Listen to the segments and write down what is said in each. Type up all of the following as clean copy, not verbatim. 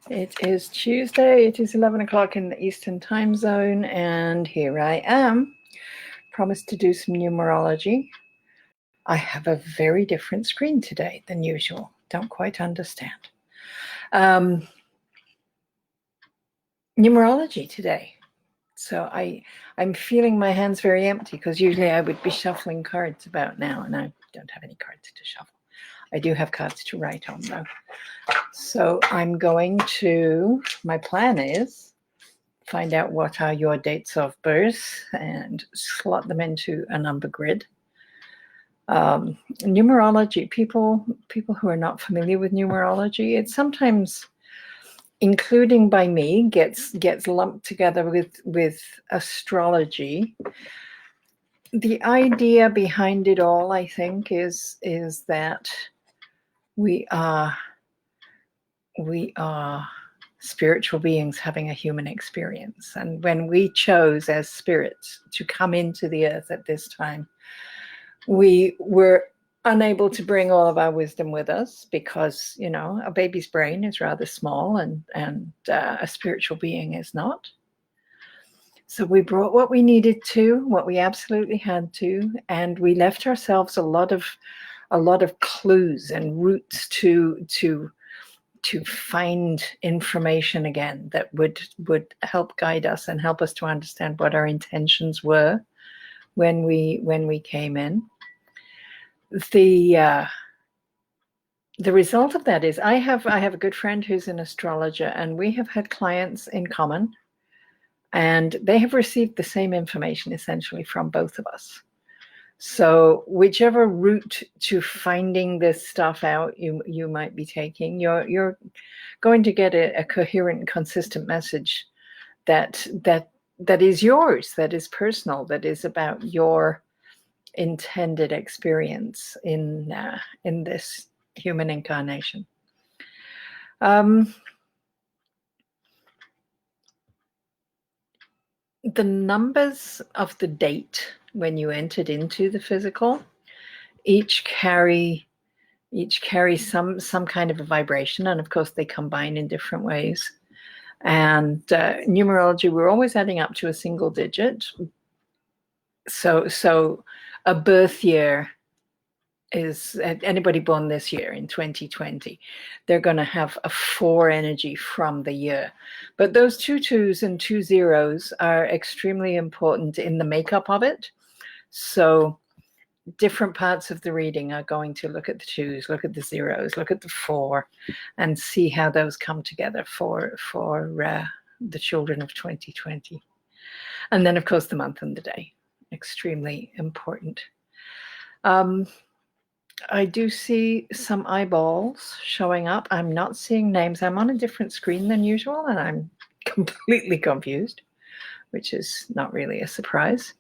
It is Tuesday. It is 11 o'clock in the Eastern time zone, and here I am. Promised to do some numerology. I have a very different screen today than usual. Don't quite understand. Numerology today. So I'm feeling my hands very empty because usually I would be shuffling cards about now, and I don't have any cards to shuffle. I do have cards to write on, though. So I'm going to, my plan is find out what are your dates of birth and slot them into a number grid. Numerology, people who are not familiar with numerology, it's sometimes, including by me, gets lumped together with astrology. The idea behind it all, I think, is that we are spiritual beings having a human experience. And when we chose as spirits to come into the earth at this time, we were unable to bring all of our wisdom with us because, you know, a baby's brain is rather small and a spiritual being is not. So we brought what we needed to, what we absolutely had to, and we left ourselves a lot of clues and routes to find information again that would help guide us and help us to understand what our intentions were when we came in. The result of that is I have a good friend who's an astrologer, and we have had clients in common, and they have received the same information essentially from both of us. So whichever route to finding this stuff out you might be taking, you're going to get a coherent, consistent message that is yours, that is personal, that is about your intended experience in this human incarnation. The numbers of the date when you entered into the physical each carry some kind of a vibration, and of course they combine in different ways. And numerology, we're always adding up to a single digit. So a birth year is anybody born this year in 2020, they're going to have a 4 energy from the year. But those 2 2s and 2 zeros are extremely important in the makeup of it. So different parts of the reading are going to look at the 2s, look at the zeros, look at the 4, and see how those come together for the children of 2020. And then, of course, the month and the day, extremely important. I do see some eyeballs showing up. I'm not seeing names. I'm on a different screen than usual, and I'm completely confused, which is not really a surprise.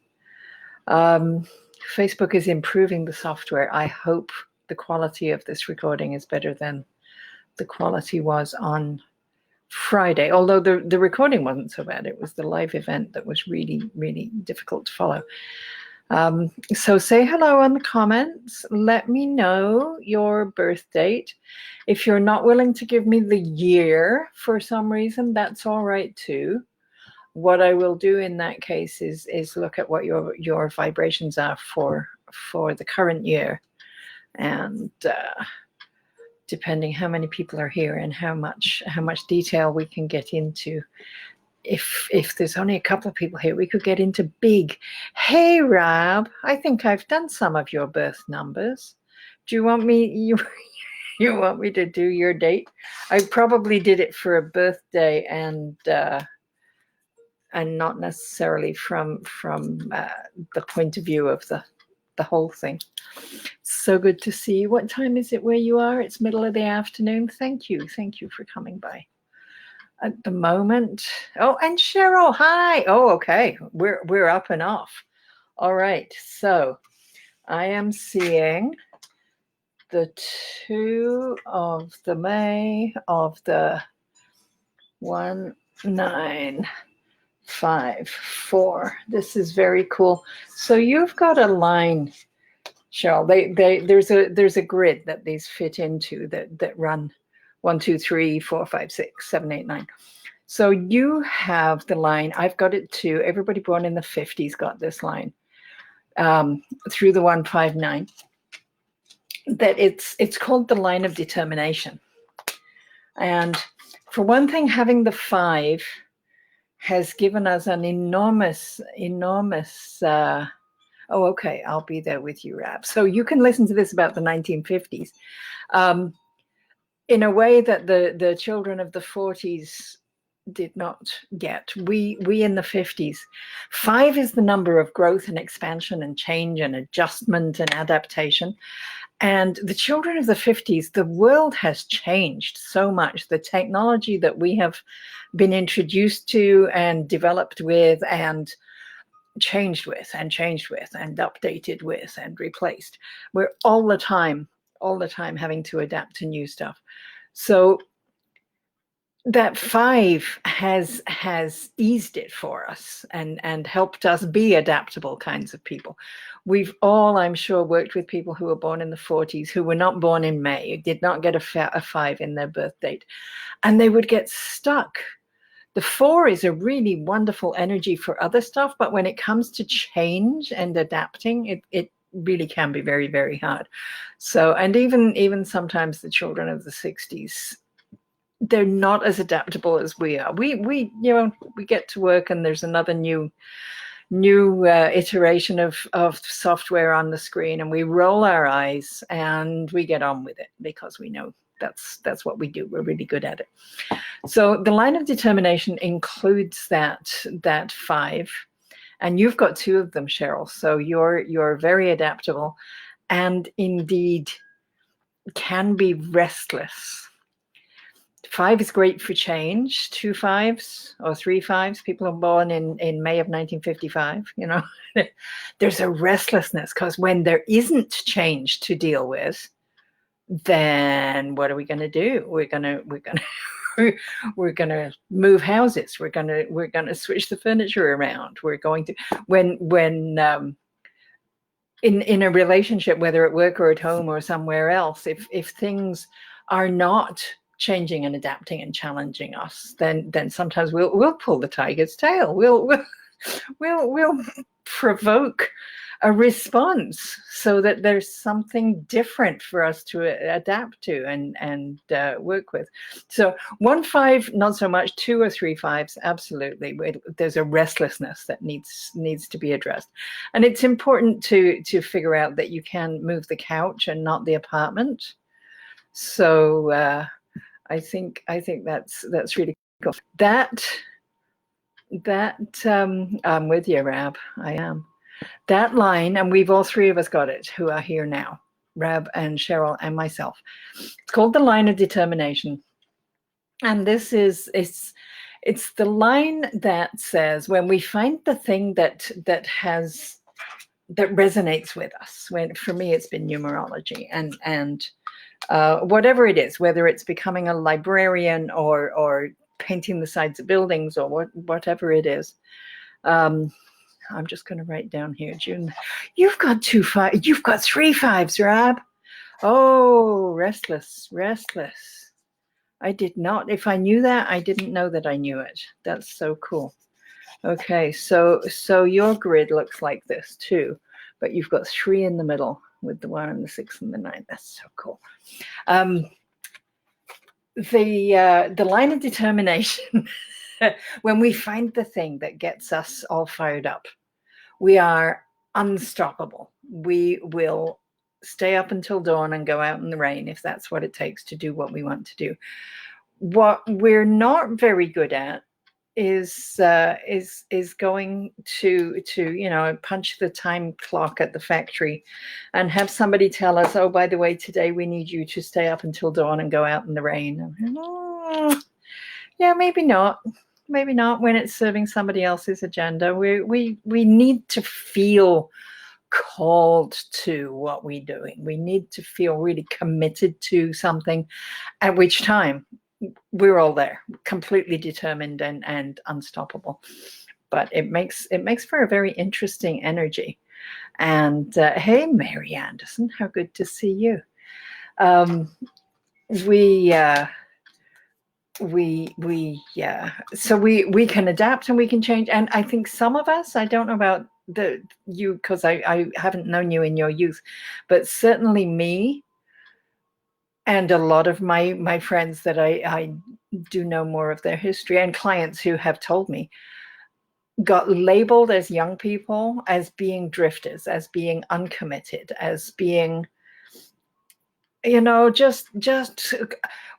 Facebook is improving the software. I hope the quality of this recording is better than the quality was on Friday, although the recording wasn't so bad. It was the live event that was really, really difficult to follow. So say hello in the comments. Let me know your birth date. If you're not willing to give me the year for some reason, that's all right too. What I will do in that case is look at what your vibrations are for the current year, and depending how many people are here and how much detail we can get into. If there's only a couple of people here, we could get into big. Hey, Rob, I think I've done some of your birth numbers. Do you want me, you want me to do your date? I probably did it for a birthday and not necessarily from the point of view of the whole thing. So good to see you. What time is it where you are? It's middle of the afternoon. Thank you for coming by. At the moment, oh, and Cheryl, hi. Oh, okay, we're up and off. All right, so I am seeing the 2 of the May of the 1 9 5 4. This is very cool. So you've got a line, Cheryl. There's a grid that these fit into that run 1, 2, 3, 4, 5, 6, 7, 8, 9. So you have the line. I've got it too. Everybody born in the 50s got this line through the 159. That it's called the line of determination. And for one thing, having the 5 has given us an enormous. Oh, okay, I'll be there with you, Rab. So you can listen to this about the 1950s. In a way that the children of the 40s did not get. We in the 50s. 5 is the number of growth and expansion and change and adjustment and adaptation. And the children of the 50s, the world has changed so much. The technology that we have been introduced to and developed with and changed with and updated with and replaced. We're all the time having to adapt to new stuff. So that 5 has eased it for us and helped us be adaptable kinds of people. We've all, I'm sure, worked with people who were born in the 40s, who were not born in May, did not get a 5 in their birth date, and they would get stuck. The 4 is a really wonderful energy for other stuff, but when it comes to change and adapting, it really can be very, very hard. So, and even sometimes the children of the 60s, they're not as adaptable as we are. We get to work and there's another new iteration of software on the screen, and we roll our eyes and we get on with it because we know that's what we do. We're really good at it. So the line of determination includes that 5, and you've got 2 of them, Cheryl. So you're very adaptable, and indeed can be restless. 5 is great for change. 2 5s or 3 5s. People are born in May of 1955. There's a restlessness because when there isn't change to deal with, then what are we going to do? We're gonna move houses. We're gonna switch the furniture around. We're going to when in a relationship, whether at work or at home or somewhere else, if things are not changing and adapting and challenging us, then sometimes we'll pull the tiger's tail. We'll provoke a response so that there's something different for us to adapt to and work with. So 1 5, not so much. 2 or 3 5s, absolutely. There's a restlessness that needs to be addressed, and it's important to figure out that you can move the couch and not the apartment. So I think that's really cool. That I'm with you, Rab. I am. That line, and we've all 3 of us got it who are here now, Rab and Cheryl and myself. It's called the line of determination. And this is it's the line that says when we find the thing that resonates with us. For me it's been numerology and whatever it is, whether it's becoming a librarian or painting the sides of buildings or whatever it is. I'm just going to write down here, June. You've got 2 5. You've got 3 5s, Rab. Oh, restless. I did not. If I knew that, I didn't know that I knew it. That's so cool. Okay, so your grid looks like this too, but you've got 3 in the middle with the 1 and the 6 and the 9. That's so cool. The line of determination. When we find the thing that gets us all fired up, we are unstoppable. We will stay up until dawn and go out in the rain if that's what it takes to do what we want to do. What we're not very good at is going to punch the time clock at the factory and have somebody tell us, oh, by the way, today we need you to stay up until dawn and go out in the rain. Yeah, maybe not when it's serving somebody else's agenda. We need to feel called to what we're doing. We need to feel really committed to something, at which time we're all there, completely determined and unstoppable. But it makes for a very interesting energy. And hey, Mary Anderson, how good to see you. yeah, so we can adapt and we can change. And I think some of us, I don't know about you, because I haven't known you in your youth, but certainly me and a lot of my friends that I do know more of their history, and clients who have told me, got labeled as young people as being drifters, as being uncommitted, as being, just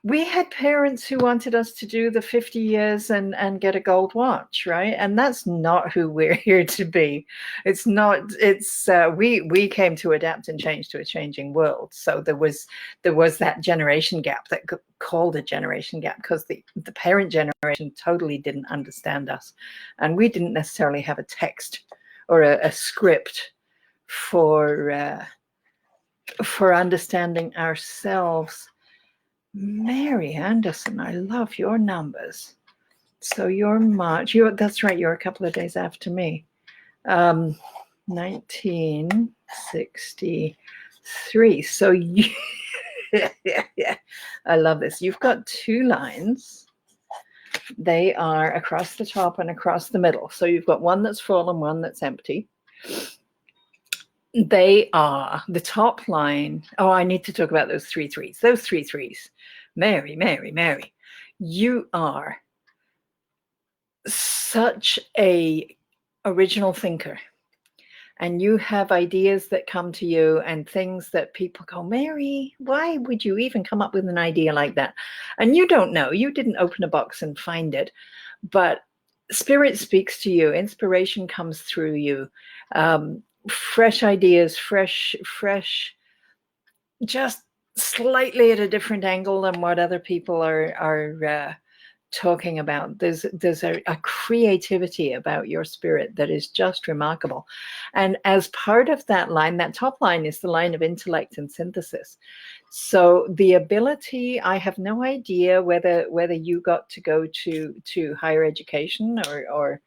we had parents who wanted us to do the 50 years and get a gold watch, right? And that's not who we're here to be. It's not. It's we came to adapt and change to a changing world. So there was that generation gap, that called a generation gap, because the parent generation totally didn't understand us, and we didn't necessarily have a text or a script for understanding ourselves. Mary Anderson, I love your numbers. So you're March. That's right. You're a couple of days after me. 1963. So you, yeah, I love this. You've got two lines. They are across the top and across the middle. So you've got one that's full and one that's empty. They are the top line. Oh, I need to talk about those three threes. Those three threes. Mary, Mary, Mary. You are such a original thinker, and you have ideas that come to you and things that people go, Mary, why would you even come up with an idea like that? And you don't know. You didn't open a box and find it, but spirit speaks to you. Inspiration comes through you. Fresh ideas, fresh, just slightly at a different angle than what other people are talking about. There's a creativity about your spirit that is just remarkable. And as part of that line, that top line is the line of intellect and synthesis. So the ability, I have no idea whether you got to go to higher education or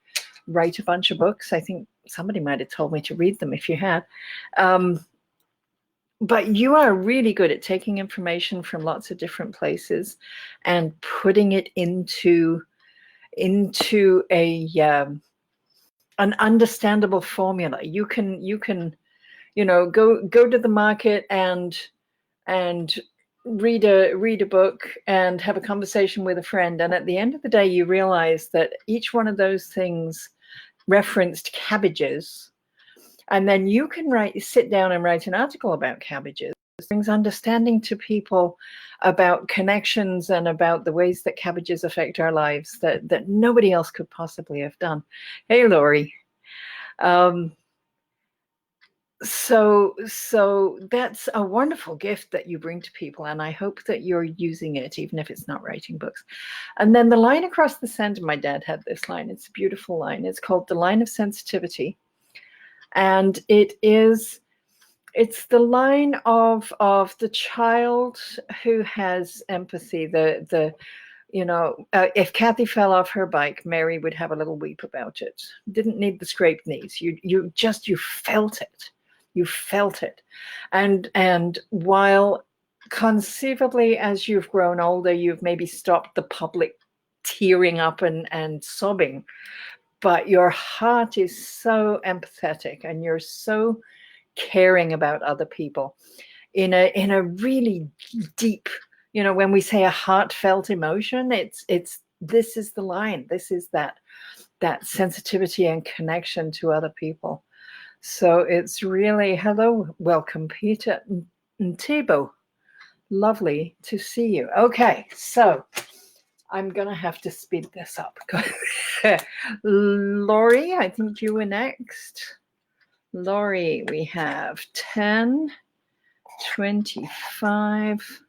write a bunch of books. I think somebody might have told me to read them if you had. But you are really good at taking information from lots of different places and putting it into a an understandable formula. You can go to the market and read a book and have a conversation with a friend, and at the end of the day you realize that each one of those things referenced cabbages. And then you can sit down and write an article about cabbages. It brings understanding to people about connections and about the ways that cabbages affect our lives that nobody else could possibly have done. Hey, Lori. So that's a wonderful gift that you bring to people, and I hope that you're using it, even if it's not writing books. And then the line across the center, my dad had this line. It's a beautiful line. It's called the line of sensitivity. And it's the line of the child who has empathy. If Kathy fell off her bike, Mary would have a little weep about it. Didn't need the scraped knees. You felt it. You felt it. And while conceivably, as you've grown older, you've maybe stopped the public tearing up and sobbing. But your heart is so empathetic and you're so caring about other people in a really deep, when we say a heartfelt emotion, this is the line. This is that sensitivity and connection to other people. So it's really, hello, welcome, Peter and Thibault. Lovely to see you. Okay, so I'm going to have to speed this up. Lori, I think you were next. Lori, we have 10, 25,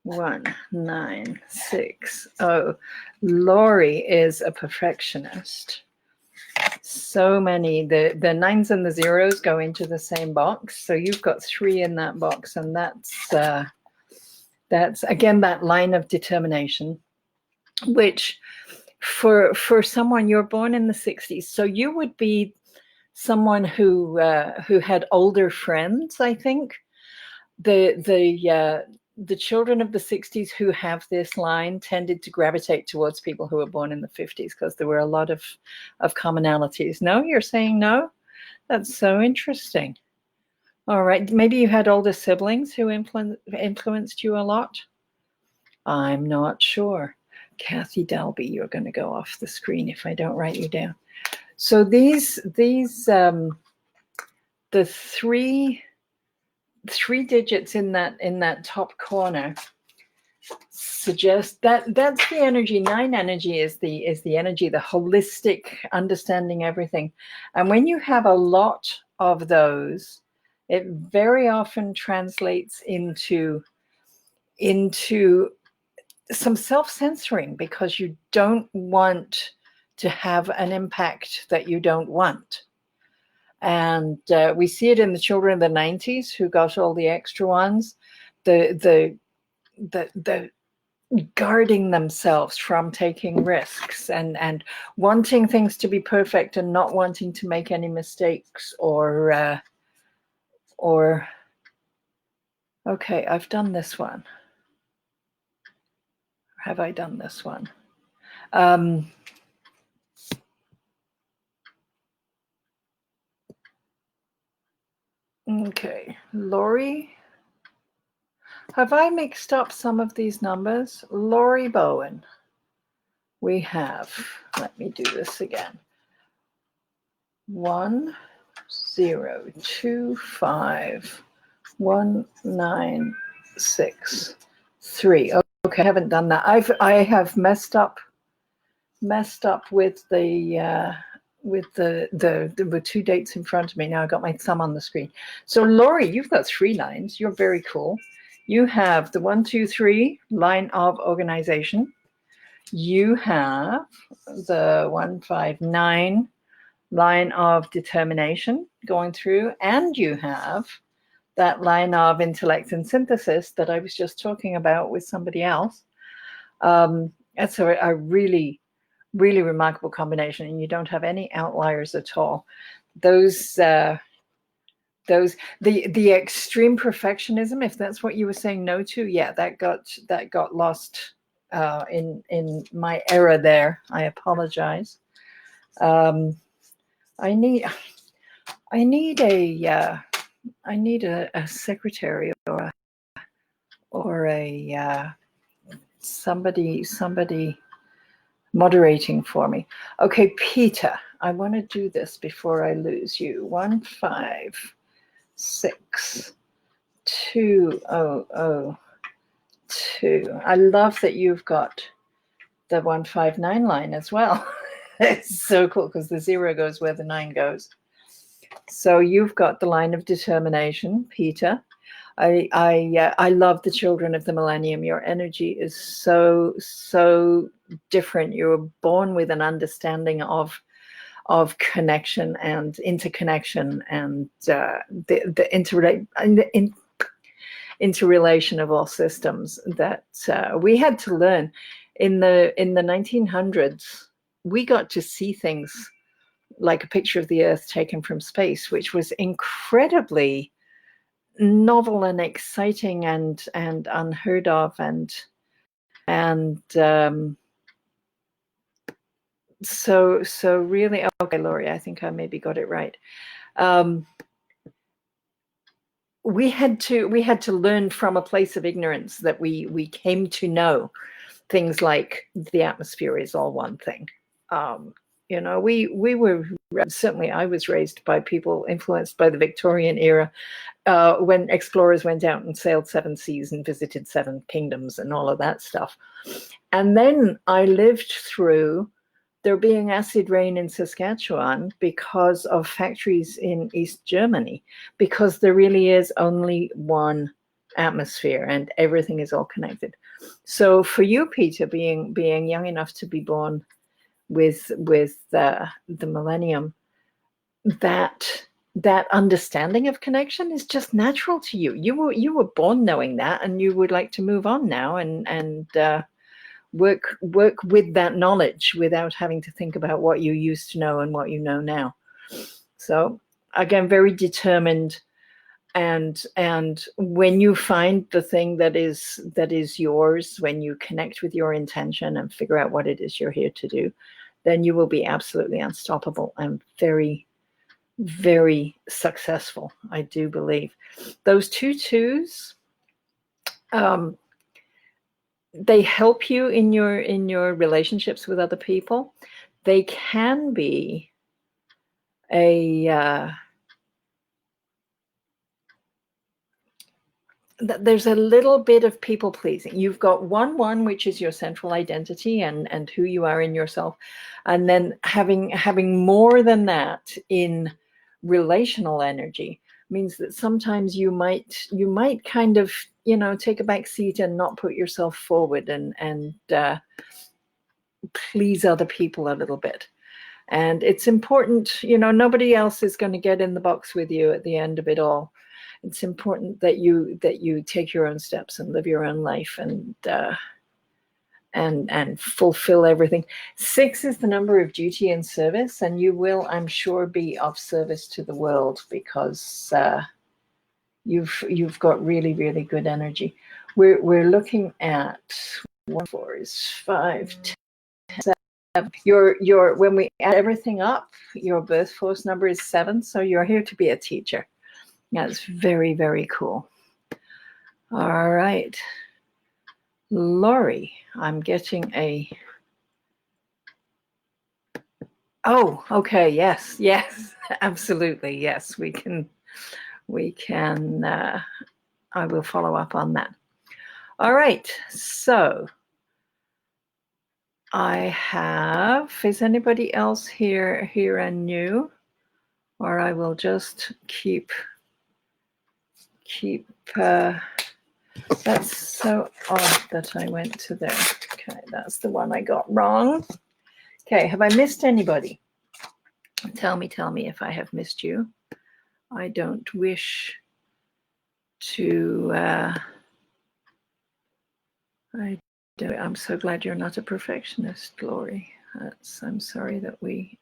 1, 9, 6. Oh, Lori is a perfectionist. So many, the nines and the zeros go into the same box. So you've got 3 in that box, and that's again, that line of determination, which for someone, you're born in the 60s, so you would be someone who had older friends. I think the the children of the 60s who have this line tended to gravitate towards people who were born in the 50s because there were a lot of commonalities. No, you're saying no? That's so interesting. All right. Maybe you had older siblings who influenced you a lot? I'm not sure. Kathy Dalby, you're going to go off the screen if I don't write you down. So these the three digits in that top corner suggest that that's the energy. 9 energy is the energy, the holistic, understanding everything. And when you have a lot of those, it very often translates into some self-censoring because you don't want to have an impact that you don't want. And we see it in the children of the 90s who got all the extra ones, the guarding themselves from taking risks and wanting things to be perfect and not wanting to make any mistakes or okay, I've done this one. Have I done this one? Okay, Lori. Have I mixed up some of these numbers? Lori Bowen. We have, let me do this again. 1 0 2 5 1 9 6 3. Okay, I haven't done that. I have messed up with the there were 2 dates in front of me. Now I got my thumb on the screen. So Lori, you've got 3 lines. You're very cool. You have the 1 2 3 line of organization. You have the 1 5 9 line of determination going through, and you have that line of intellect and synthesis that I was just talking about with somebody else. That's a really, really remarkable combination, and you don't have any outliers at all. The extreme perfectionism, if that's what you were saying no to, yeah, that got lost in my era there. I apologize. I need a secretary or a somebody moderating for me. Okay, Peter, I want to do this before I lose you. 1 5 6 2 0 0 2. I love that you've got the 1 5 9 line as well. It's so cool because the 0 goes where the 9 goes. So you've got the line of determination, Peter. I love the children of the millennium. Your energy is so different. You were born with an understanding of connection and interconnection and the interrelation of all systems that we had to learn in the 1900s. We got to see things like a picture of the Earth taken from space, which was incredibly novel and exciting and unheard of, and so really, okay, Laurie, I think I maybe got it right. We had to learn from a place of ignorance that we came to know things like the atmosphere is all one thing. You know, we were, certainly I was raised by people influenced by the Victorian era, when explorers went out and sailed 7 seas and visited 7 kingdoms and all of that stuff. And then I lived through there being acid rain in Saskatchewan because of factories in East Germany, because there really is only one atmosphere and everything is all connected. So for you, Peter, being young enough to be born with the millennium, that understanding of connection is just natural to you. You were born knowing that, and you would like to move on now and work with that knowledge without having to think about what you used to know and what you know now. So again, very determined and when you find the thing that is yours, when you connect with your intention and figure out what it is you're here to do, then you will be absolutely unstoppable and very, very successful. I do believe those two twos, they help you in your relationships with other people. They can be there's a little bit of people pleasing. You've got one, which is your central identity and who you are in yourself, and then having more than that in relational energy means that sometimes you might kind of take a back seat and not put yourself forward and please other people a little bit. And it's important, nobody else is going to get in the box with you at the end of it all. It's important that you take your own steps and live your own life and fulfill everything. 6 is the number of duty and service, and you will, I'm sure, be of service to the world because you've got really, really good energy. We're looking at 1, 4 is 5, 10, 7. Your when we add everything up, your birth force number is 7, so you're here to be a teacher. That's very, very cool. All right. Lori, I'm getting a... Oh, okay. Yes, absolutely. Yes, we can, I will follow up on that. All right. So I have, is anybody else here and new? Or I will just keep that's so odd that I went to there. Okay, that's the one I got wrong. Okay, have I missed anybody? Tell me if I have missed you. I don't wish to I'm so glad you're not a perfectionist, Lori. I'm sorry that we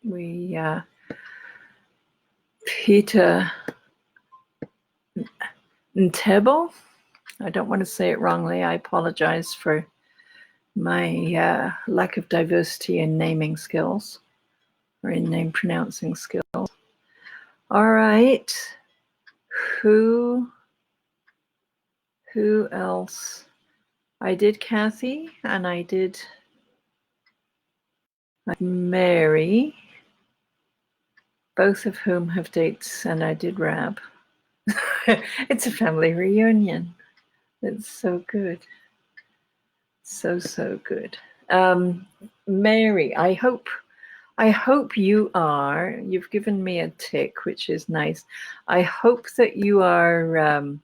Peter Ntebo. I don't want to say it wrongly. I apologize for my lack of diversity in naming skills or in name pronouncing skills. All right. Who else? I did Kathy and I did Mary, both of whom have dates, and I did Rab. It's a family reunion. It's so good. So good. Mary, I hope you've given me a tick, which is nice. I hope that you are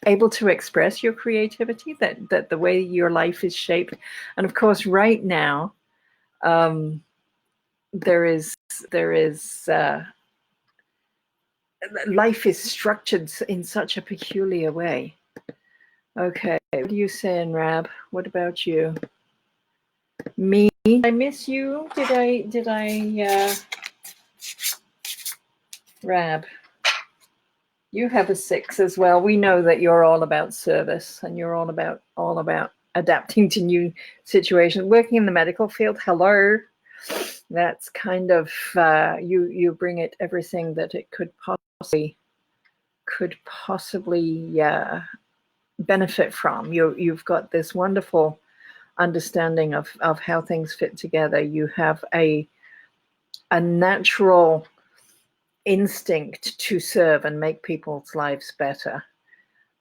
able to express your creativity, that the way your life is shaped. And of course, right now, there is life is structured in such a peculiar way. Okay, what are you saying, Rab? What about you? Me? I miss you. Did I Rab? You have a 6 as well. We know that you're all about service and you're all about adapting to new situations. Working in the medical field, hello. That's kind of you bring it everything that it could possibly benefit from. You've got this wonderful understanding of how things fit together. You have a natural instinct to serve and make people's lives better.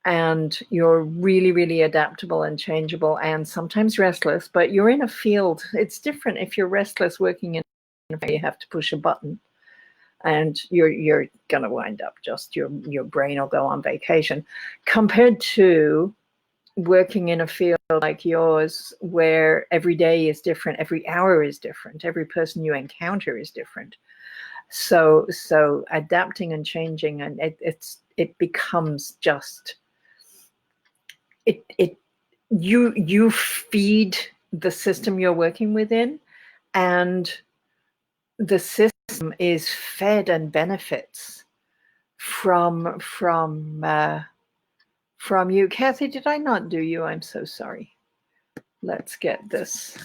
And you're really, really adaptable and changeable and sometimes restless, but you're in a field. It's different if you're restless working in a, you have to push a button and you're going to wind up just your brain will go on vacation, compared to working in a field like yours where every day is different, every hour is different, every person you encounter is different. So adapting and changing, and it becomes just you feed the system you're working within, and the system is fed and benefits from you. Kathy, did I not do you? I'm so sorry. Let's get this.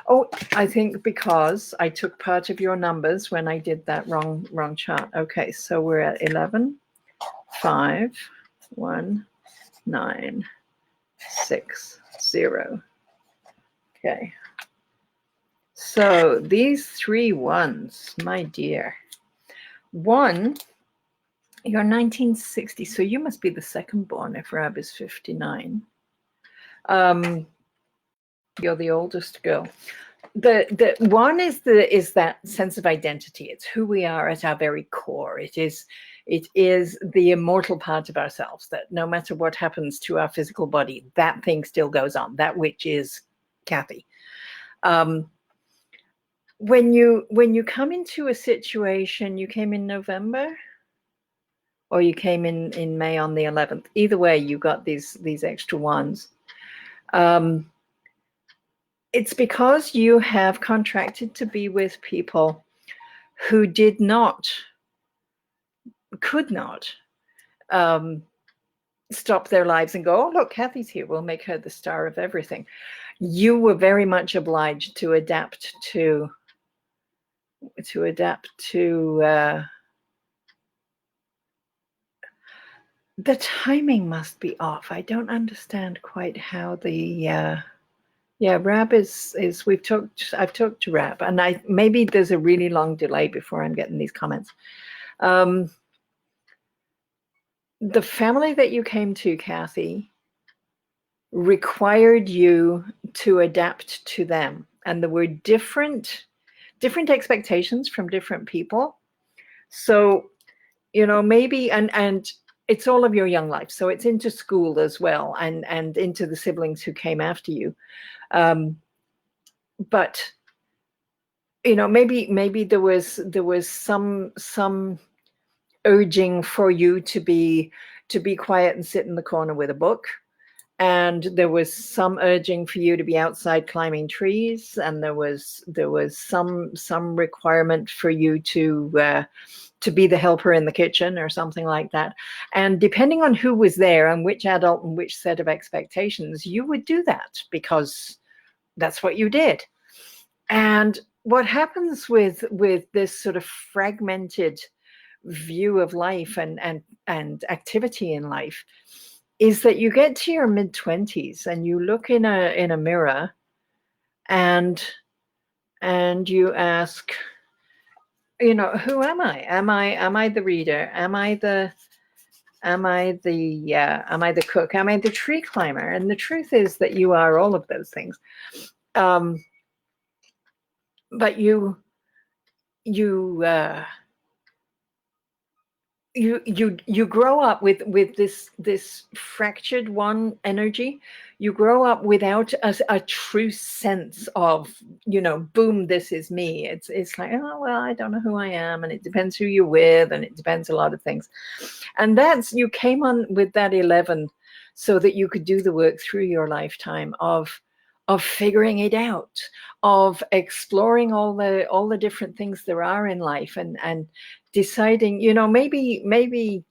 Oh, I think because I took part of your numbers when I did that wrong chart. Okay, so we're at 11, 5, 1, 9, 6, 0. Okay. So these 3 ones, my dear. 1, you're 1960, so you must be the second born if Rab is 59. You're the oldest girl. The 1 is that sense of identity. It's who we are at our very core. It is the immortal part of ourselves, that no matter what happens to our physical body, that thing still goes on, that which is Kathy. When you come into a situation, you came in November or you came in May on the 11th. Either way, you got these extra ones. It's because you have contracted to be with people who could not stop their lives and go, oh, look, Kathy's here. We'll make her the star of everything. You were very much obliged to adapt to the timing must be off. I don't understand quite how the Rab is I've talked to Rab, and maybe there's a really long delay before I'm getting these comments. The family that you came to, Kathy, required you to adapt to them, and there were different expectations from different people. So, maybe and it's all of your young life, so it's into school as well, and into the siblings who came after you. But maybe there was some urging for you to be quiet and sit in the corner with a book, and there was some urging for you to be outside climbing trees, and there was some requirement for you to be the helper in the kitchen or something like that. And depending on who was there and which adult and which set of expectations, you would do that because that's what you did. And what happens with this sort of fragmented view of life and activity in life is that you get to your mid-20s and you look in a mirror and you ask, who am I? Am I the reader? Am I the cook? Am I the tree climber? And the truth is that you are all of those things. But you grow up with this fractured one energy. You grow up without a true sense of, boom, this is me. It's like, oh, well, I don't know who I am, and it depends who you're with, and it depends a lot of things. And you came on with that 11 so that you could do the work through your lifetime of figuring it out, of exploring all the different things there are in life, and deciding, maybe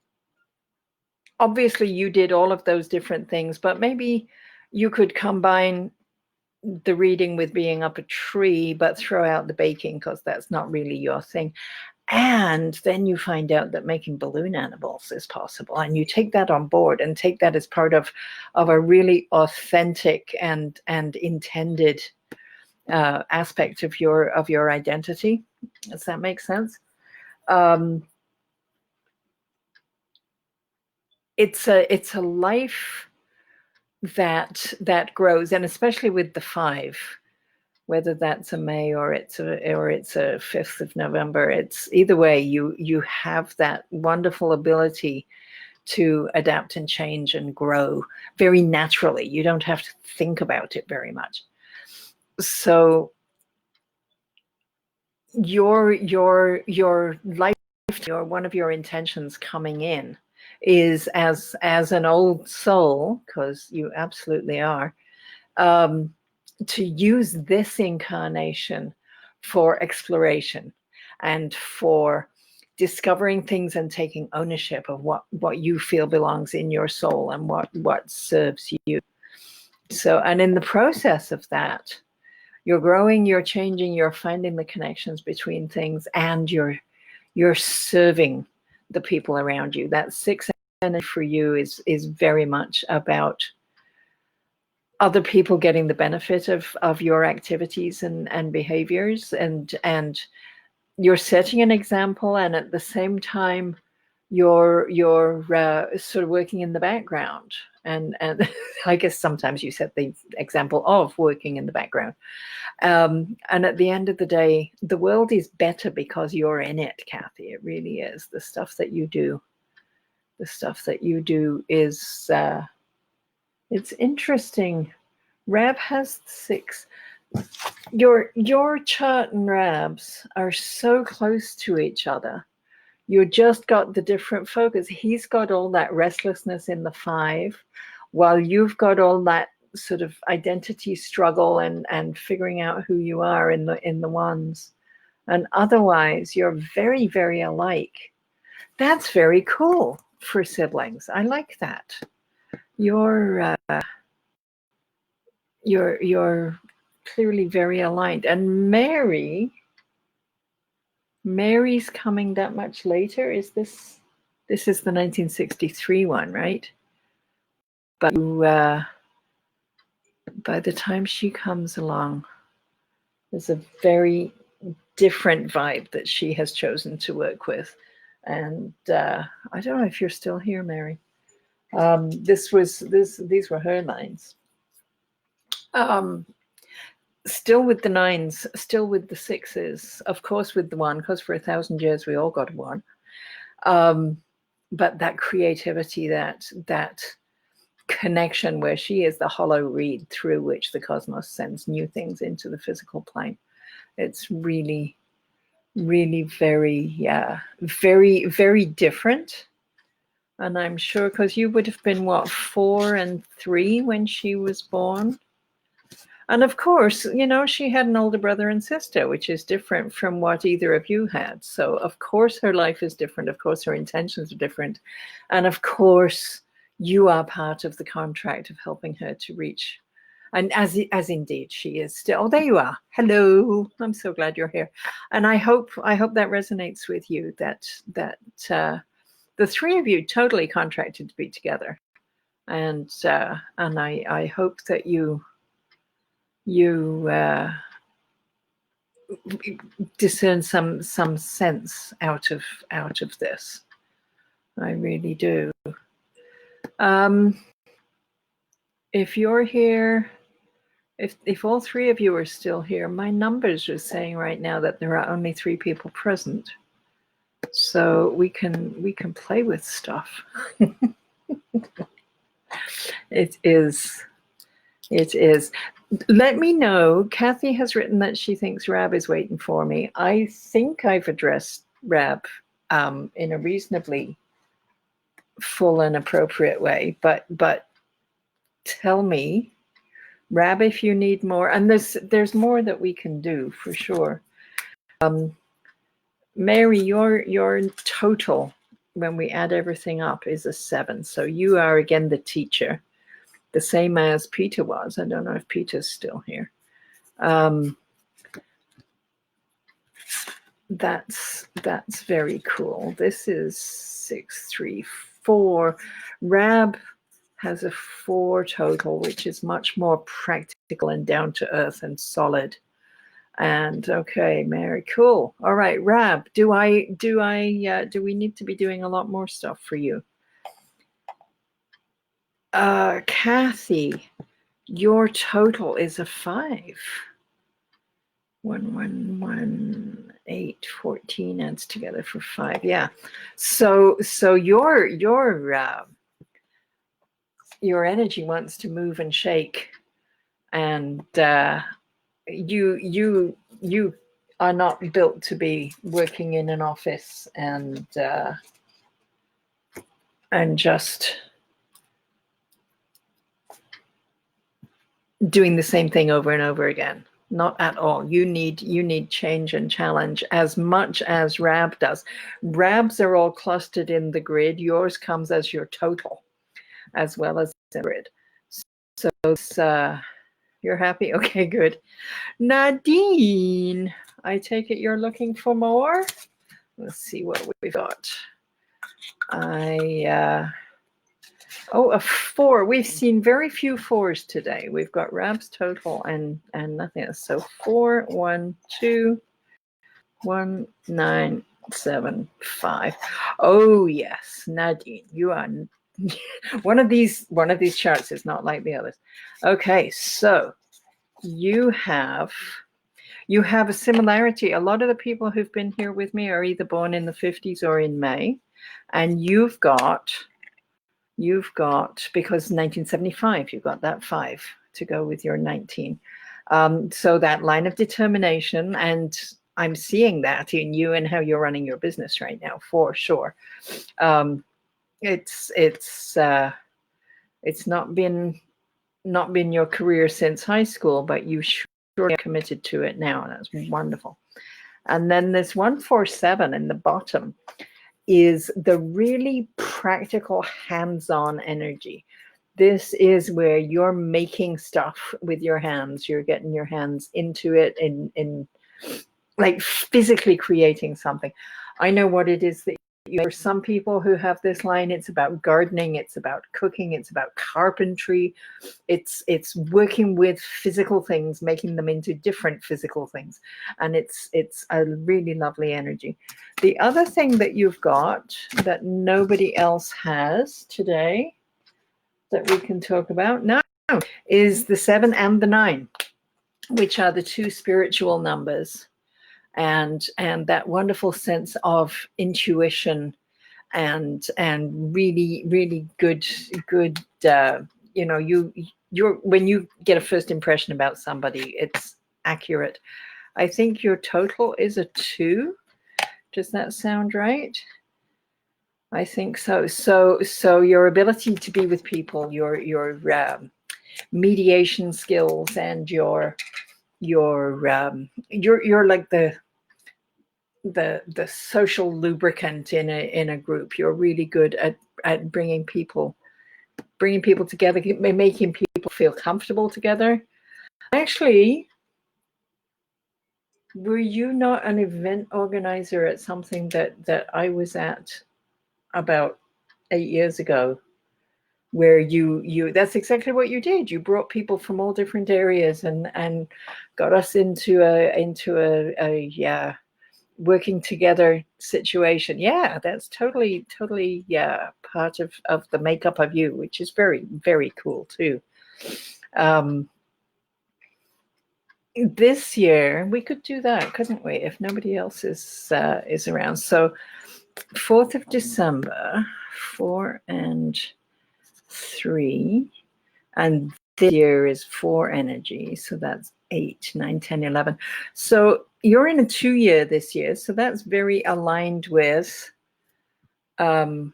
obviously you did all of those different things, but maybe you could combine the reading with being up a tree, but throw out the baking because that's not really your thing. And then you find out that making balloon animals is possible, and you take that on board and take that as part of a really authentic and intended aspect of your identity. Does that make sense? It's a life that grows, and especially with the 5. Whether that's a May or it's a 5th of November, it's either way, you have that wonderful ability to adapt and change and grow very naturally. You don't have to think about it very much. So your life, one of your intentions coming in is as an old soul, because you absolutely are, to use this incarnation for exploration and for discovering things and taking ownership of what you feel belongs in your soul and what serves you. So, and in the process of that, you're growing, you're changing, you're finding the connections between things, and you're serving the people around you. That 6 energy for you is very much about other people getting the benefit of your activities and behaviors, and you're setting an example, and at the same time you're sort of working in the background, and I guess sometimes you set the example of working in the background, and at the end of the day, the world is better because you're in it, Kathy. It really is. The stuff that you do is it's interesting. Rab has 6. Your chart and Rab's are so close to each other. You just got the different focus. He's got all that restlessness in the 5, while you've got all that sort of identity struggle and figuring out who you are in the 1s. And otherwise, you're very, very alike. That's very cool for siblings. I like that. You're clearly very aligned. And Mary's coming that much later. Is this is the 1963 one, right? But by the time she comes along, there's a very different vibe that she has chosen to work with. And I don't know if you're still here, Mary. These were her lines. Still with the 9s, still with the 6s, of course with the 1, because for 1,000 years we all got 1. But that creativity, that connection where she is the hollow reed through which the cosmos sends new things into the physical plane. It's really, really very, very, very different. And I'm sure, because you would have been, what, 4 and 3 when she was born? And of course, she had an older brother and sister, which is different from what either of you had. So of course her life is different. Of course her intentions are different. And of course you are part of the contract of helping her to reach. And as indeed she is still. Oh, there you are. Hello. I'm so glad you're here. And I hope that resonates with you, that the 3 of you totally contracted to be together. And I hope that you discern some sense out of this. I really do. If you're here, if all 3 of you are still here, my numbers are saying right now that there are only 3 people present, so we can play with stuff. It is. Let me know. Kathy has written that she thinks Rab is waiting for me. I think I've addressed Rab in a reasonably full and appropriate way, but tell me, Rab, if you need more. And there's more that we can do for sure. Mary, your total, when we add everything up, is a 7. So you are again the teacher, the same as Peter was. I don't know if Peter's still here. That's very cool. This is 6, 3, 4. Rab has a 4 total, which is much more practical and down to earth and solid. And okay, Mary, cool. All right, Rab, do we need to be doing a lot more stuff for you? Kathy, your total is a 5. 1, 1, 1, 8, 14 adds together for 5. Yeah. So your energy wants to move and shake, and you are not built to be working in an office and just doing the same thing over and over again. Not at all. You need change and challenge as much as Rab does. Rabs are all clustered in the grid. Yours comes as your total, as well as the grid. So you're happy? Okay, good. Nadine, I take it you're looking for more? Let's see what we've got. Oh, a 4. We've seen very few 4s today. We've got Rab's total and nothing else. So 4, 1, 2, 1, 9, 7, 5. Oh yes, Nadine, you are one of these charts is not like the others. Okay, so you have a similarity. A lot of the people who've been here with me are either born in the 50s or in May, and you've got because 1975 you've got that 5 to go with your 19. So that line of determination, and I'm seeing that in you and how you're running your business right now for sure. It's not been your career since high school, but you sure are committed to it now, and that's wonderful. And then there's 147 in the bottom is the really practical hands-on energy. This is where you're making stuff with your hands. You're getting your hands into it in like physically creating something. I know what it is that for some people who have this line, it's about gardening, it's about cooking, it's about carpentry. It's working with physical things, making them into different physical things. And it's a really lovely energy. The other thing that you've got that nobody else has today that we can talk about now is the 7 and the 9, which are the 2 spiritual numbers. And that wonderful sense of intuition and really, really good you're when you get a first impression about somebody, it's accurate. I think your total is a 2. Does that sound right? I think so. So your ability to be with people, your mediation skills, and you're like the social lubricant in a group. You're really good at bringing people together, making people feel comfortable together. Actually, were you not an event organizer at something that I was at about 8 years ago, where you that's exactly what you did. You brought people from all different areas and got us into a working together situation. Yeah, that's totally part of the makeup of you, which is very, very cool too. This year we could do that, couldn't we, if nobody else is around? So 4th of December, 4 and 3, and this year is 4 energy, so that's 8, 9, 10, 11. So you're in a 2-year this year, so that's very aligned with the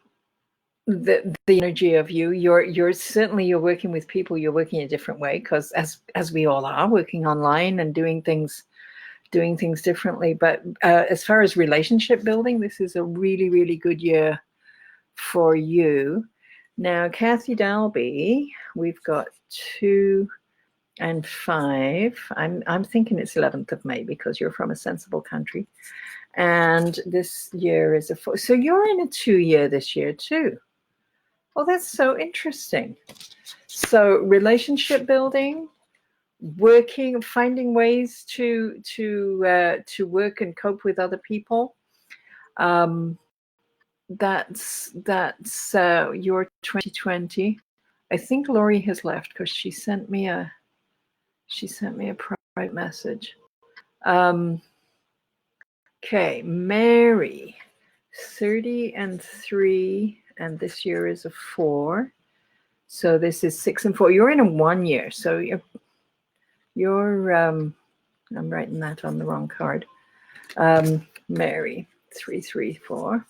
energy of you. You're certainly, you're working with people, you're working a different way, because as we all are, working online and doing things differently. But as far as relationship building, this is a really, really good year for you. Now, Kathy Dalby, we've got 2 and 5. I'm thinking it's 11th of May because you're from a sensible country. And this year is a 4. So you're in a 2-year this year too. Well, that's so interesting. So relationship building, working, finding ways to work and cope with other people. That's your 2020. I think Lori has left because she sent me a private message. Okay, Mary, 30 and 3, and this year is a 4. So this is 6 and 4. You're in a 1 year. So you're I'm writing that on the wrong card. Mary, 3, 3, 4.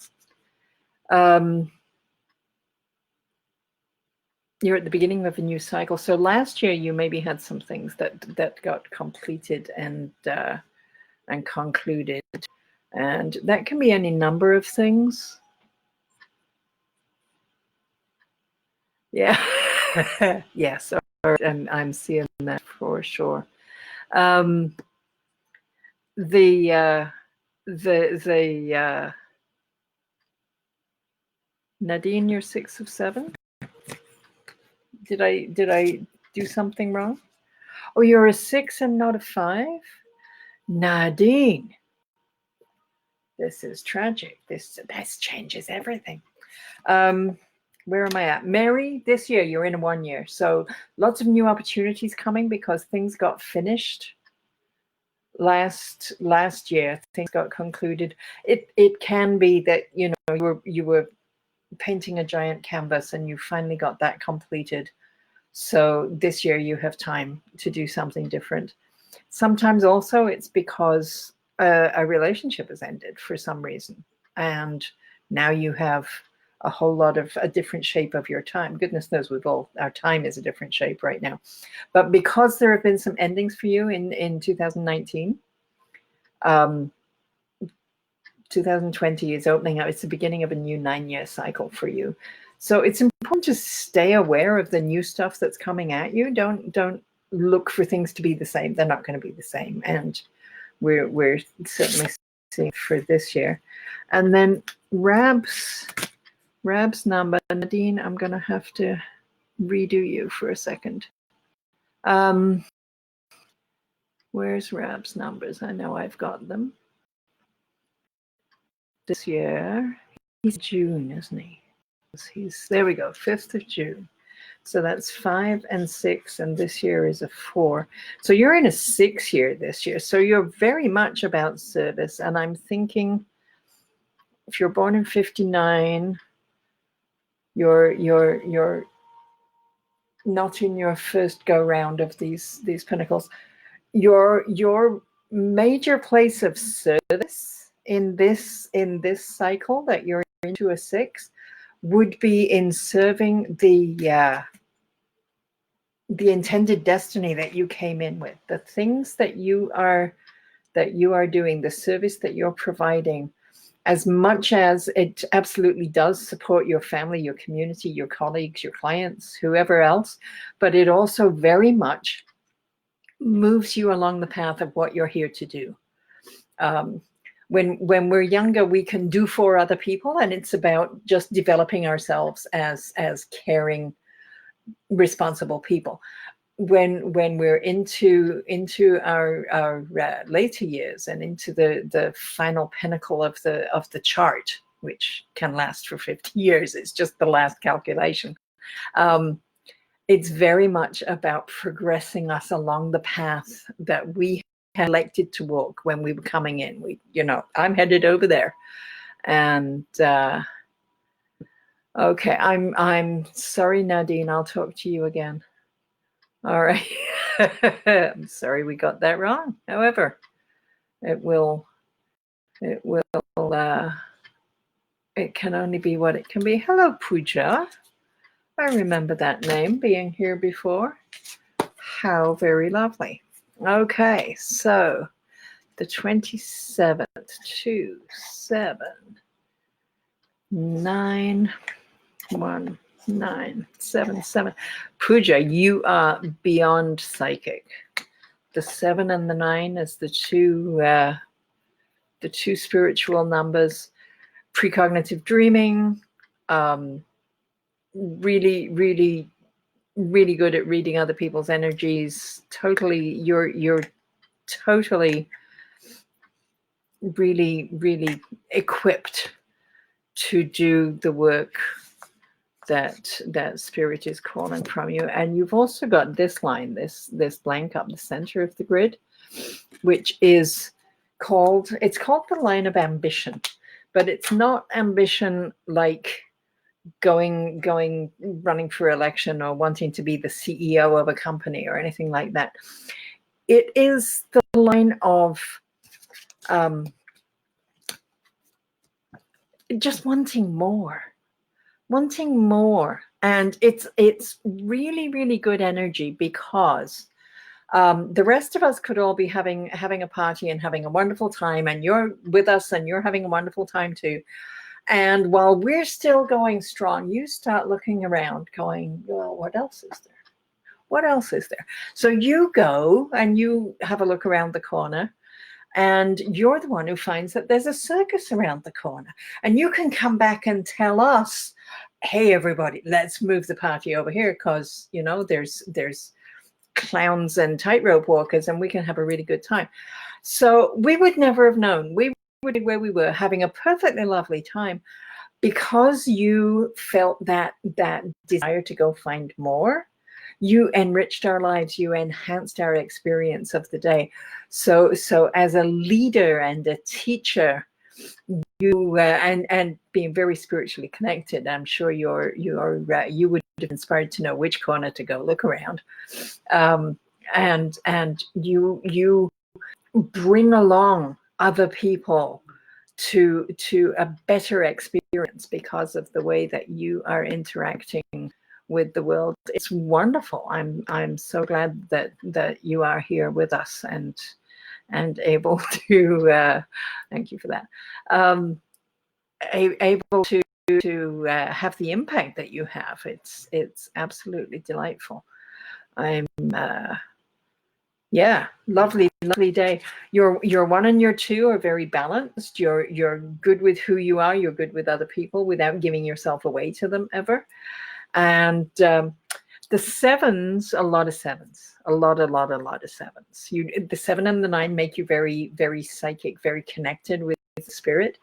you're at the beginning of a new cycle. So last year you maybe had some things that got completed and concluded, and that can be any number of things. Yeah. Yes, and I'm seeing that for sure. The Nadine, you're 6 of 7. Did I do something wrong? Oh, you're a 6 and not a 5? Nadine, this is tragic. This changes everything. Where am I at? Mary, this year you're in a 1 year. So lots of new opportunities coming because things got finished last year. Things got concluded. It can be that, you know, you were painting a giant canvas and you finally got that completed. So this year you have time to do something different. Sometimes also it's because a relationship has ended for some reason, and now you have a whole lot of a different shape of your time. Goodness knows our time is a different shape right now. But because there have been some endings for you in 2019, 2020 is opening up. It's the beginning of a new 9-year cycle for you. So it's important to stay aware of the new stuff that's coming at you. Don't look for things to be the same. They're not going to be the same. And we're certainly seeing for this year. And then Rab's number, Nadine, I'm going to have to redo you for a second. Where's Rab's numbers? I know I've got them. This year, he's June, isn't he? There we go, 5th of June. So that's 5 and 6, and this year is a 4. So you're in a 6 year this year. So you're very much about service. And I'm thinking, if you're born in 59, you're not in your first go round of these pinnacles. Your major place of service in this cycle that you're into a 6 would be in serving the intended destiny that you came in with, the things that you are doing, the service that you're providing. As much as it absolutely does support your family, your community, your colleagues, your clients, whoever else, but it also very much moves you along the path of what you're here to do. When we're younger, we can do for other people, and it's about just developing ourselves as caring, responsible people. When we're into our later years and into the final pinnacle of the chart, which can last for 50 years, it's just the last calculation. It's very much about progressing us along the path that we had elected to walk when we were coming in. I'm headed over there, and okay, I'm sorry, Nadine. I'll talk to you again. All right. I'm sorry we got that wrong. However, it can only be what it can be. Hello, Pooja. I remember that name being here before. How very lovely. Okay, so the 27th, 2, 7, 9, 1, 9, 7, 7. Pooja, you are beyond psychic. The 7 and the 9 is the two spiritual numbers. Precognitive dreaming. Really, really, really good at reading other people's energies. You're totally really, really equipped to do the work that spirit is calling from you. And you've also got this line, this blank up the center of the grid, which is called the line of ambition. But it's not ambition like running for election or wanting to be the CEO of a company or anything like that. It is the line of just wanting more And it's really, really good energy, because the rest of us could all be having a party and having a wonderful time, and you're with us and you're having a wonderful time too. And while we're still going strong, you start looking around going, well, what else is there? What else is there? So you go and you have a look around the corner, and you're the one who finds that there's a circus around the corner. And you can come back and tell us, hey, everybody, let's move the party over here, because, you know, there's clowns and tightrope walkers, and we can have a really good time. So we would never have known. We would be where we were, having a perfectly lovely time, because you felt that desire to go find more. You enriched our lives, you enhanced our experience of the day. So as a leader and a teacher, you and being very spiritually connected, I'm sure you would have inspired to know which corner to go look around. And you bring along other people to a better experience because of the way that you are interacting with the world. It's wonderful. I'm so glad that you are here with us and able to thank you for that, able to have the impact that you have. It's absolutely delightful. I'm yeah, lovely day. Your one and your two are very balanced. You're good with who you are. You're good with other people without giving yourself away to them ever. And the sevens, a lot of sevens, a lot of sevens. The 7 and the 9 make you very, very psychic, very connected with the spirit.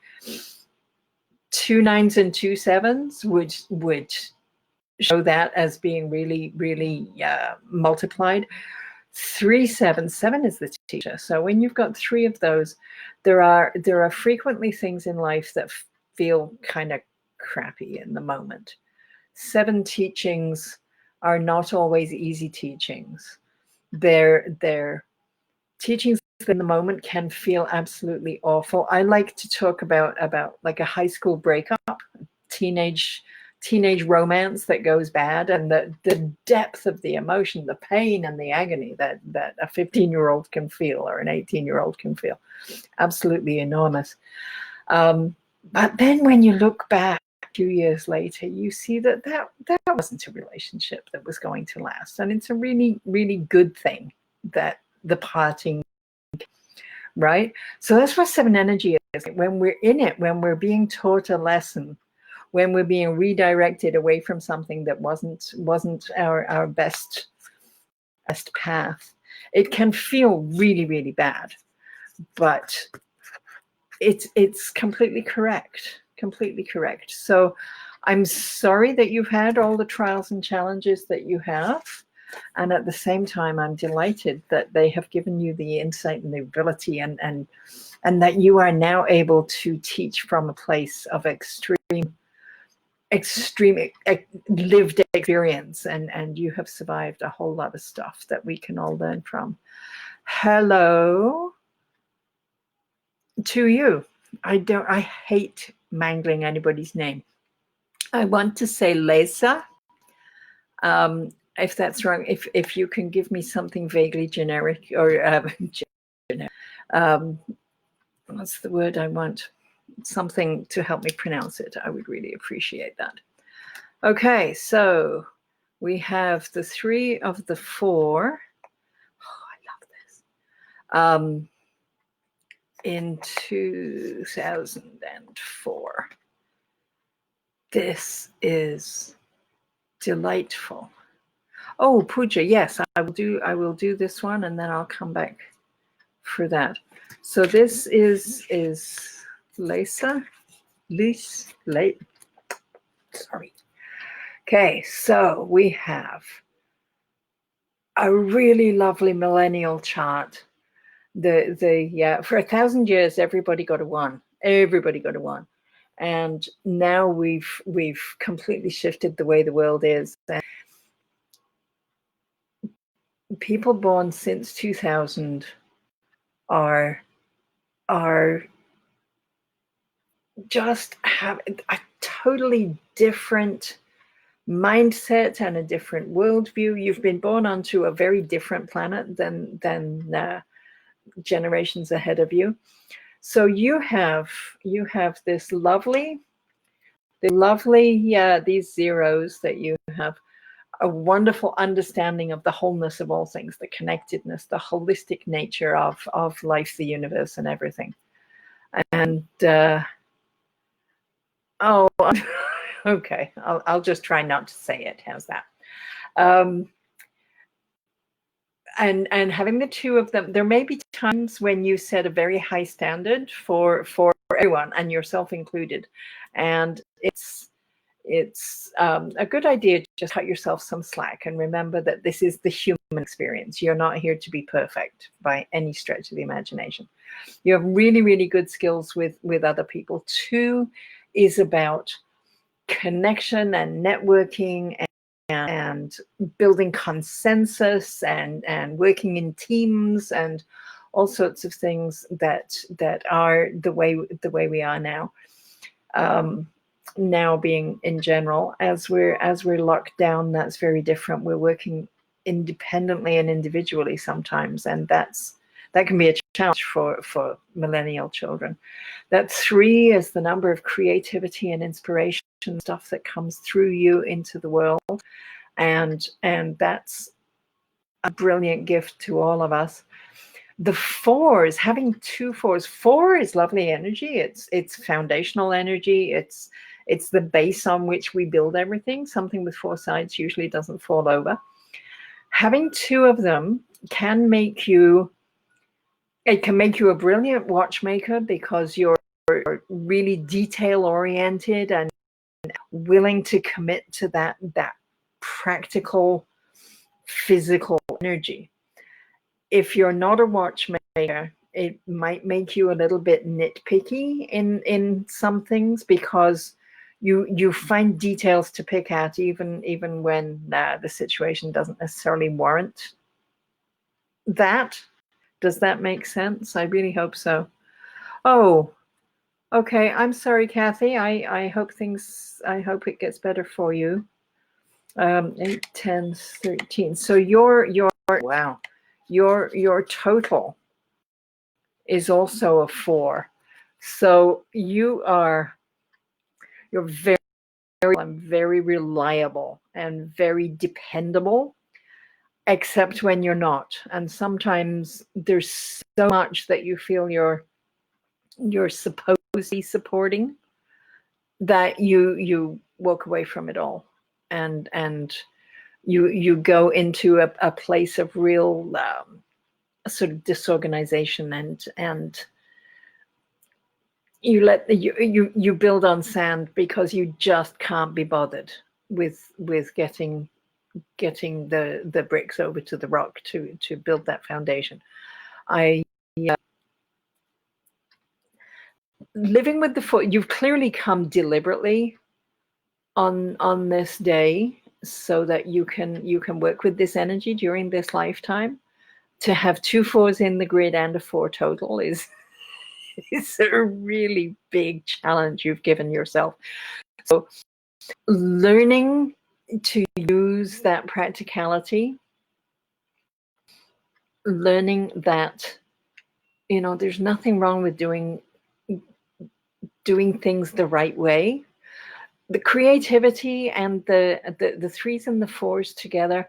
2 9s and 2 7s would show that as being really, really multiplied. 3 7 7 is the teacher. So when you've got 3 of those, there are frequently things in life that feel kind of crappy in the moment. 7 teachings are not always easy teachings. They're teachings in the moment can feel absolutely awful. I like to talk about like a high school breakup, teenage romance that goes bad, and the depth of the emotion, the pain and the agony that a 15-year-old can feel or an 18-year-old can feel. Absolutely enormous. But then when you look back a few years later, you see that wasn't a relationship that was going to last. And it's a really, really good thing that the parting, right? So that's what 7 energy is. When we're in it, when we're being taught a lesson, when we're being redirected away from something that wasn't our best path, it can feel really, really bad. But it's completely correct. So I'm sorry that you've had all the trials and challenges that you have. And at the same time, I'm delighted that they have given you the insight and the ability and that you are now able to teach from a place of extreme lived experience, and you have survived a whole lot of stuff that we can all learn from. Hello to you. I hate mangling anybody's name. I want to say Lesa. If that's wrong, if you can give me something vaguely generic or what's the word I want? Something to help me pronounce it. I would really appreciate that. Okay, so we have the 3 of the 4. Oh, I love this. In 2004. This is delightful. Oh, Pooja, yes, I will do this one, and then I'll come back for that. So this is Lesa. Sorry. Okay, so we have a really lovely millennial chart. For 1,000 years, everybody got a 1. And now we've completely shifted the way the world is. And people born since 2000 are just have a totally different mindset and a different worldview. You've been born onto a very different planet than generations ahead of you. So you have this lovely, these zeros that you have a wonderful understanding of the wholeness of all things, the connectedness, the holistic nature of life, the universe, and everything. And oh, okay, I'll just try not to say it. How's that? And having the two of them, there may be times when you set a very high standard for everyone, and yourself included, and it's a good idea to just cut yourself some slack and remember that this is the human experience. You're not here to be perfect by any stretch of the imagination. You have really, really good skills with other people. 2 is about connection and networking and building consensus and working in teams and all sorts of things that are the way we are now. Now being in general, as we're locked down, that's very different. We're working independently and individually sometimes, and that can be a challenge for millennial children. That 3 is the number of creativity and inspiration, stuff that comes through you into the world, and that's a brilliant gift to all of us. The 4s, having 2 4s, 4 is lovely energy. It's foundational energy. It's the base on which we build everything. Something with 4 sides usually doesn't fall over. Having 2 of them can make you a brilliant watchmaker, because you're really detail oriented and willing to commit to that practical physical energy. If you're not a watchmaker, it might make you a little bit nitpicky in some things, because you find details to pick at even when the situation doesn't necessarily warrant that. Does that make sense? I really hope so. Oh, okay. I'm sorry, Kathy. I hope it gets better for you. 8, 10, 13. So your wow, your total is also a 4. So you're very reliable and very dependable, except when you're not. And sometimes there's so much that you feel you're supposed to be supporting that you walk away from it all, and you go into a place of real sort of disorganization, and you build on sand because you just can't be bothered with getting the bricks over to the rock to build that foundation. Living with the 4, you've clearly come deliberately on this day so that you can work with this energy during this lifetime. To have 2 4s in the grid and a 4 total is a really big challenge you've given yourself. So learning to use that practicality, learning that there's nothing wrong with doing things the right way. The creativity and the 3s and the 4s together,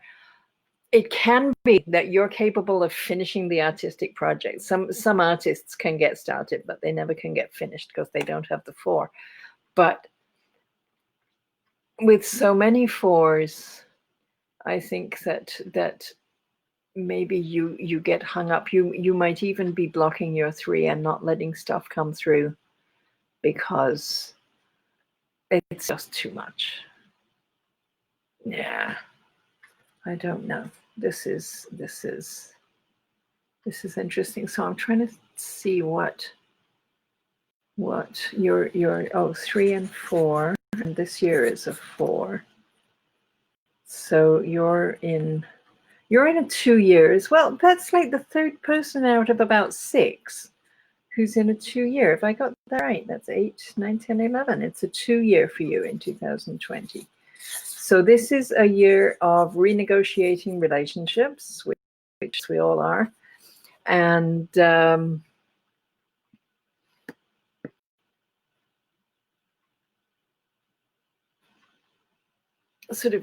it can be that you're capable of finishing the artistic project. Some artists can get started, but they never can get finished because they don't have the 4. But with so many 4s, I think that maybe you get hung up. You might even be blocking your 3 and not letting stuff come through because it's just too much. Yeah, I don't know. This is interesting. So I'm trying to see what your 3 and 4, and this year is a 4. So you're in a 2 years. Well, that's like the 3rd person out of about 6 who's in a 2 year. If I got that right, that's 8, 9, 10, 11. It's a 2 year for you in 2020. So this is a year of renegotiating relationships, which we all are, and sort of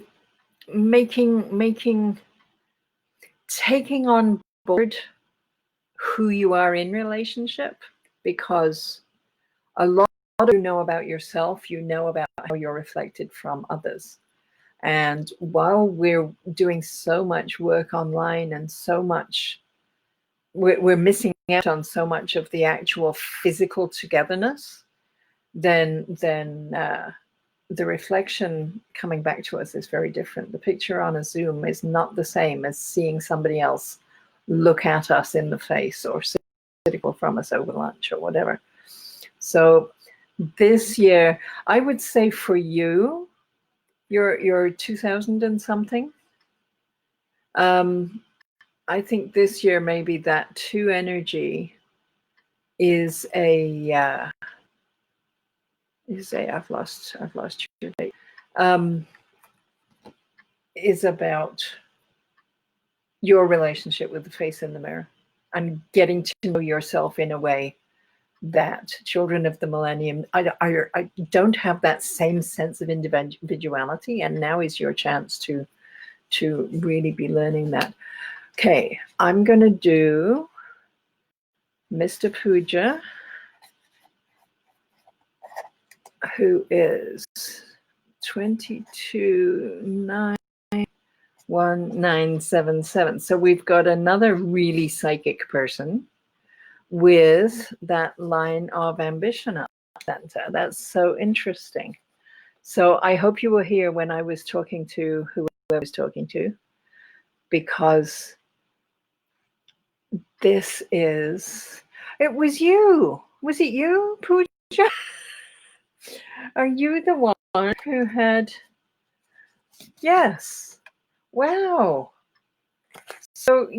taking on board who you are in relationship, because a lot of you know about yourself, you know about how you're reflected from others. And while we're doing so much work online and so much, we're missing out on so much of the actual physical togetherness, then the reflection coming back to us is very different. The picture on a Zoom is not the same as seeing somebody else look at us in the face or sit from us over lunch or whatever. So this year, I would say for you, you're 2000 and something. I think this year maybe that 2 energy is I've lost your date. Is about your relationship with the face in the mirror and getting to know yourself in a way that children of the millennium, I don't have that same sense of individuality, and now is your chance to really be learning that. Okay, I'm going to do Mr. Puja, who is 229197. So we've got another really psychic person with that line of ambition up center. That's so interesting. So I hope you were here when I was talking to who I was talking to, because this is, it was you. Was it you, Pooja? Are you the one who had, yes. Wow. So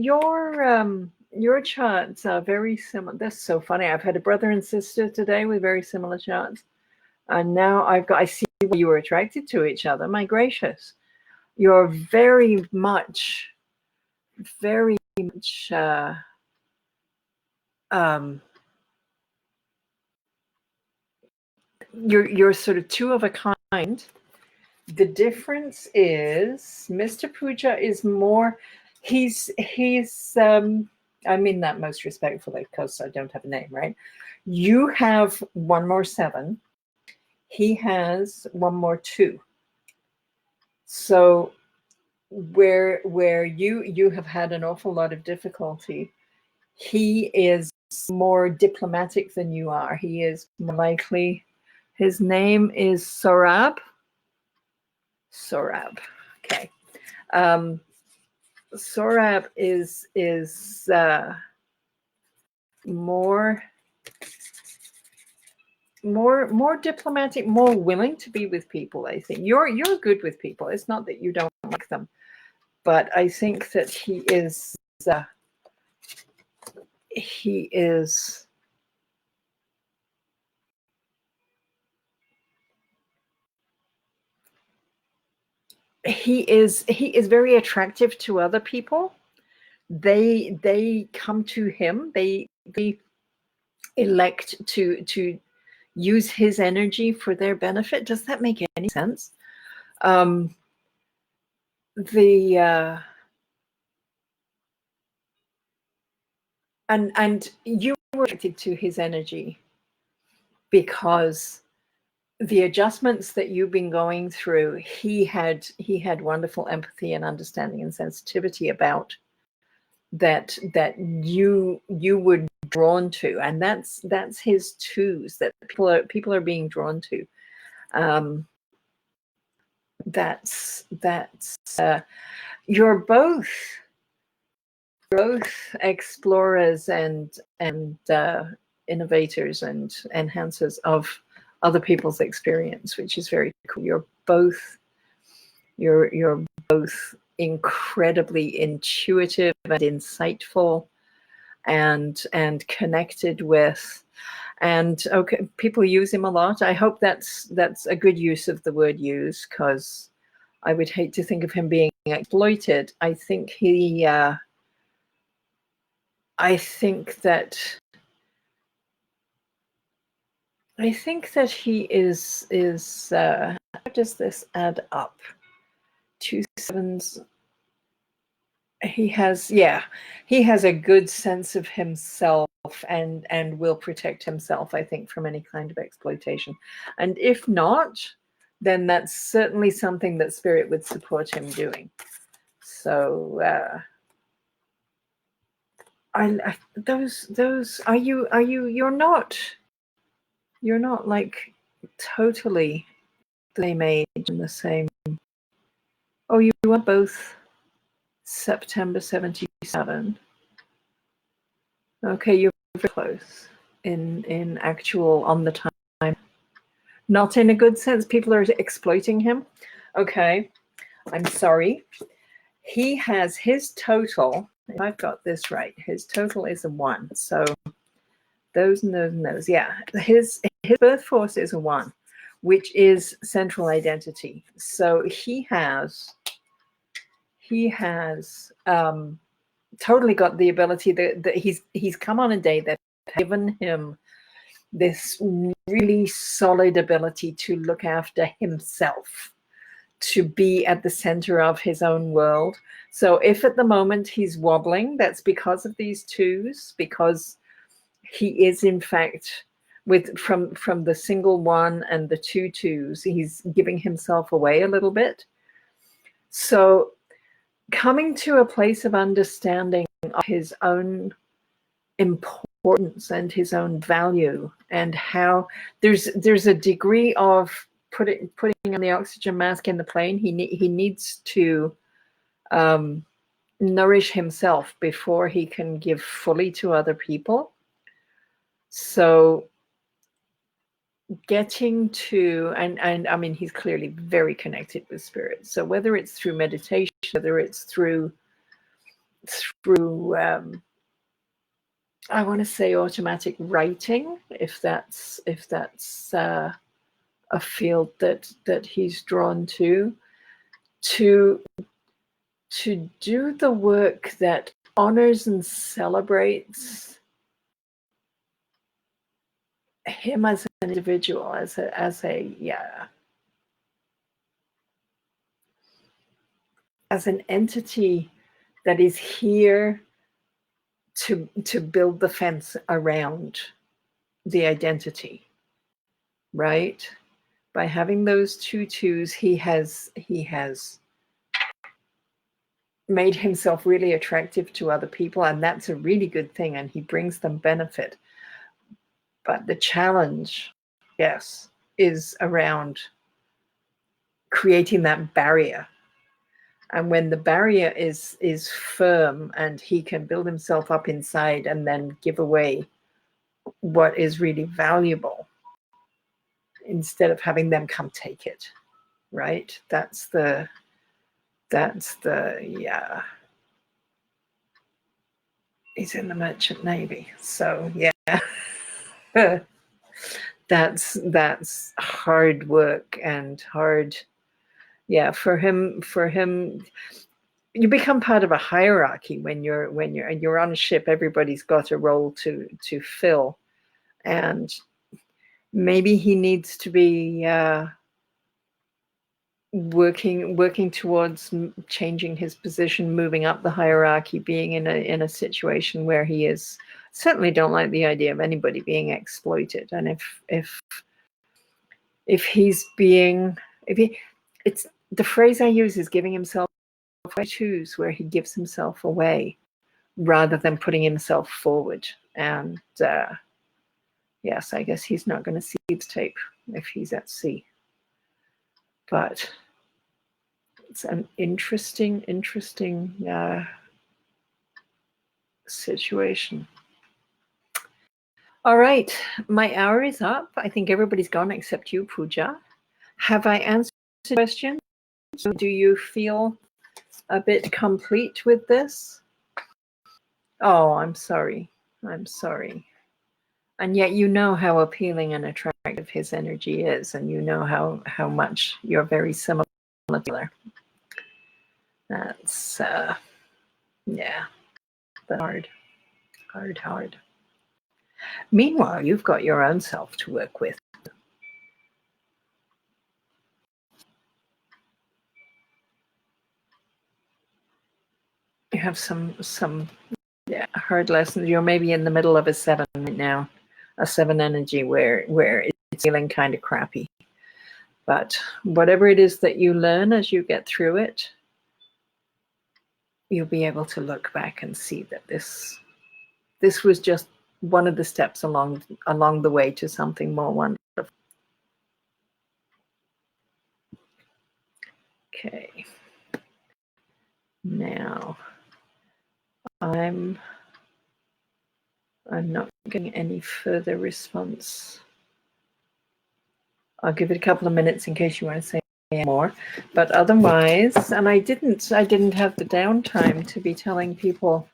your charts are very similar. That's so funny. I've had a brother and sister today with very similar charts. And now I see why you were attracted to each other. My gracious. You're very much you're sort of 2 of a kind. The difference is Mr. Puja is more, he's I mean that most respectfully because I don't have a name, right? You have 1 more 7. He has 1 more 2. So where you have had an awful lot of difficulty, he is more diplomatic than you are. He is more likely, his name is Sorab. Okay. Sorab is more diplomatic, more willing to be with people. I think you're good with people. It's not that you don't like them, but I think that he is very attractive to other people. They come to him. They elect to use his energy for their benefit. Does that make any sense? And you were attracted to his energy because the adjustments that you've been going through, he had wonderful empathy and understanding and sensitivity about that you were drawn to, and that's his 2s that people are being drawn to. You're both explorers and innovators and enhancers of other people's experience, which is very cool. You're both incredibly intuitive and insightful and connected with, and people use him a lot. I hope that's a good use of the word use, because I would hate to think of him being exploited. I think he, I think that he is how does this add up? 2 sevens. He has a good sense of himself and will protect himself, I think, from any kind of exploitation. And if not, then that's certainly something that spirit would support him doing. So those are you you're not like totally the same age and the same. Oh, you are both September 77. Okay, you're very close in actual on the time. Not in a good sense. People are exploiting him. Okay, I'm sorry. He has his total, if I've got this right, his total is a 1. So those and those and those. Yeah, his birth force is a 1, which is central identity. So he has totally got the ability that he's come on a day that given him this really solid ability to look after himself, to be at the center of his own world. So if at the moment he's wobbling, that's because of these 2s, because he is in fact from the single 1 and the 2 2s, he's giving himself away a little bit. So coming to a place of understanding of his own importance and his own value, and how there's a degree of putting on the oxygen mask in the plane. He needs to nourish himself before he can give fully to other people. So getting to, and I mean, he's clearly very connected with spirit. So whether it's through meditation, whether it's through I want to say automatic writing, if that's a field that he's drawn to do the work that honors and celebrates him as an individual, as an entity that is here to build the fence around the identity, right? By having those 2 2s, he has made himself really attractive to other people, and that's a really good thing, and he brings them benefit. But the challenge, yes, is around creating that barrier. And when the barrier is firm and he can build himself up inside and then give away what is really valuable instead of having them come take it, right? That's the yeah. He's in the Merchant Navy. So yeah. that's hard work and hard. Yeah, for him, you become part of a hierarchy when you're on a ship. Everybody's got a role to fill, and maybe he needs to be working towards changing his position, moving up the hierarchy, being in a situation where he is. Certainly don't like the idea of anybody being exploited, and if he's being, it's the phrase I use is giving himself away, choose where he gives himself away rather than putting himself forward. And yes, I guess he's not going to see the tape if he's at sea. But it's an interesting situation. All right, my hour is up. I think everybody's gone except you, Pooja. Have I answered the question? So do you feel a bit complete with this? Oh, I'm sorry. And yet you know how appealing and attractive his energy is, and you know how much you're very similar That's yeah, but hard. Meanwhile, you've got your own self to work with. You have some hard lessons. You're maybe in the middle of a 7 right now, a 7 energy where it's feeling kind of crappy. But whatever it is that you learn as you get through it, you'll be able to look back and see that this was just one of the steps along the way to something more wonderful. Okay. Now, I'm not getting any further response. I'll give it a couple of minutes in case you want to say more. But otherwise, and I didn't have the downtime to be telling people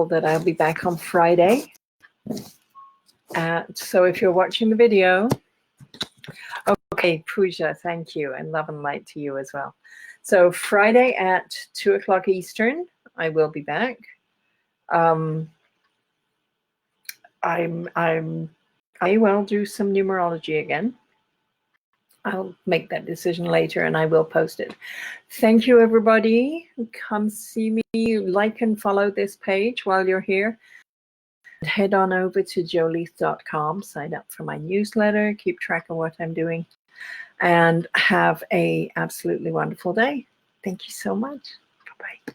that I'll be back on Friday. So if you're watching the video, okay, Pooja, thank you, and love and light to you as well. So Friday at 2 o'clock Eastern, I will be back. I will do some numerology again. I'll make that decision later and I will post it. Thank you, everybody. Come see me, like and follow this page while you're here. Head on over to joleath.com, sign up for my newsletter, keep track of what I'm doing, and have an absolutely wonderful day. Thank you so much. Bye-bye.